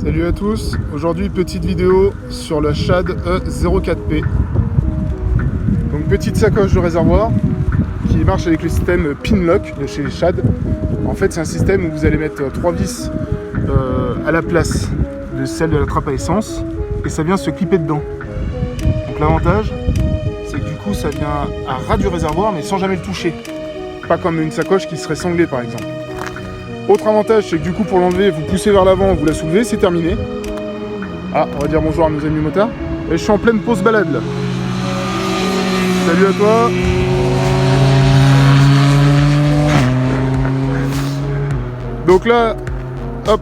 Salut à tous, aujourd'hui petite vidéo sur la Shad E04P. Donc petite sacoche de réservoir qui marche avec le système Pinlock de chez Shad. En fait c'est un système où vous allez mettre 3 vis à la place de celle de la trappe à essence et ça vient se clipper dedans. Donc l'avantage c'est que du coup ça vient à ras du réservoir mais sans jamais le toucher. Pas comme une sacoche qui serait sanglée par exemple. Autre avantage, c'est que du coup pour l'enlever, vous poussez vers l'avant, vous la soulevez, c'est terminé. Ah, on va dire bonjour à nos amis motards. Et je suis en pleine pause balade là. Salut à toi. Donc là, hop,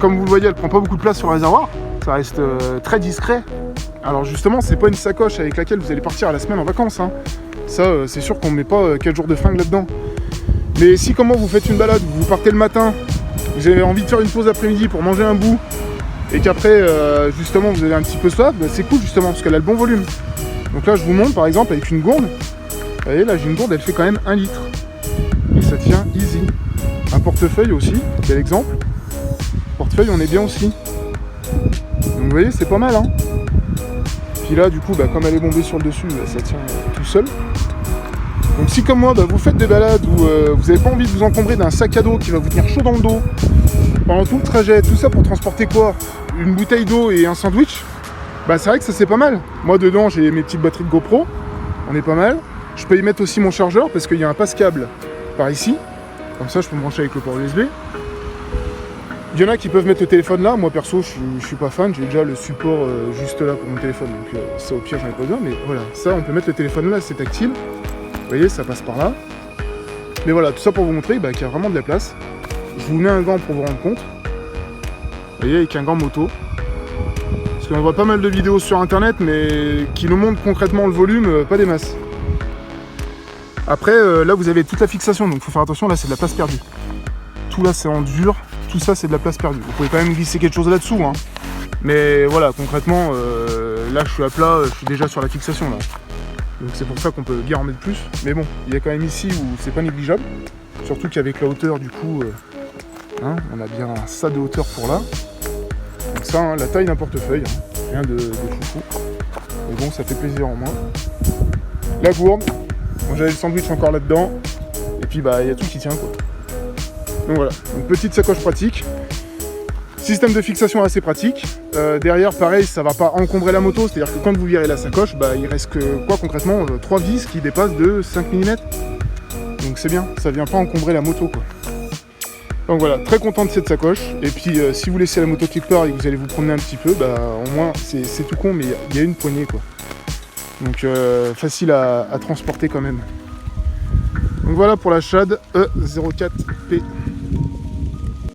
comme vous le voyez, elle prend pas beaucoup de place sur le réservoir. Ça reste très discret. Alors justement, c'est pas une sacoche avec laquelle vous allez partir à la semaine en vacances. Hein. Ça, c'est sûr qu'on ne met pas 4 jours de fringues là-dedans. Mais si comment vous faites une balade, vous partez le matin, vous avez envie de faire une pause après-midi pour manger un bout, et qu'après justement vous avez un petit peu soif, bah, c'est cool justement parce qu'elle a le bon volume. Donc là je vous montre par exemple avec une gourde, vous voyez là j'ai une gourde, elle fait quand même 1 litre. Et ça tient easy. Un portefeuille aussi, quel exemple. Portefeuille on est bien aussi. Donc vous voyez c'est pas mal hein. Puis là du coup bah, comme elle est bombée sur le dessus, bah, ça tient tout seul. Donc si comme moi, bah, vous faites des balades où vous n'avez pas envie de vous encombrer d'un sac à dos qui va vous tenir chaud dans le dos pendant tout le trajet, tout ça pour transporter quoi? Une bouteille d'eau et un sandwich, bah c'est vrai que ça c'est pas mal. Moi dedans j'ai mes petites batteries de GoPro, on est pas mal. Je peux y mettre aussi mon chargeur parce qu'il y a un passe-câble par ici, comme ça je peux me brancher avec le port USB. Il y en a qui peuvent mettre le téléphone là, moi perso je suis pas fan, j'ai déjà le support juste là pour mon téléphone, donc ça au pire j'en ai pas besoin, mais voilà, ça on peut mettre le téléphone là, c'est tactile. Vous voyez, ça passe par là. Mais voilà, tout ça pour vous montrer qu'il y a vraiment de la place. Je vous mets un gant pour vous rendre compte. Vous voyez, avec un gant moto. Parce qu'on voit pas mal de vidéos sur internet, mais qui nous montrent concrètement le volume, pas des masses. Après, là vous avez toute la fixation, donc il faut faire attention, là c'est de la place perdue. Tout là c'est en dur, tout ça c'est de la place perdue. Vous pouvez quand même glisser quelque chose là-dessous, hein. Mais voilà, concrètement, là je suis à plat, je suis déjà sur la fixation là. Donc c'est pour ça qu'on peut bien en mettre plus. Mais bon, il y a quand même ici où c'est pas négligeable. Surtout qu'avec la hauteur du coup, hein, on a bien ça de hauteur pour là. Donc ça, hein, la taille d'un portefeuille, hein, rien de foufou. Mais bon, ça fait plaisir en moins. La gourde, bon, j'avais le sandwich encore là-dedans. Et puis bah il y a tout qui tient quoi. Donc voilà, une petite sacoche pratique. Système de fixation assez pratique. Derrière, pareil, ça va pas encombrer la moto, c'est-à-dire que quand vous virez la sacoche, bah, il reste que quoi concrètement 3 vis qui dépassent de 5 mm. Donc c'est bien, ça vient pas encombrer la moto quoi. Donc voilà, très content de cette sacoche. Et puis si vous laissez la moto quelque part et que vous allez vous promener un petit peu, bah au moins c'est tout con, mais il y a une poignée quoi. Donc facile à transporter quand même. Donc voilà pour la Shad E04P.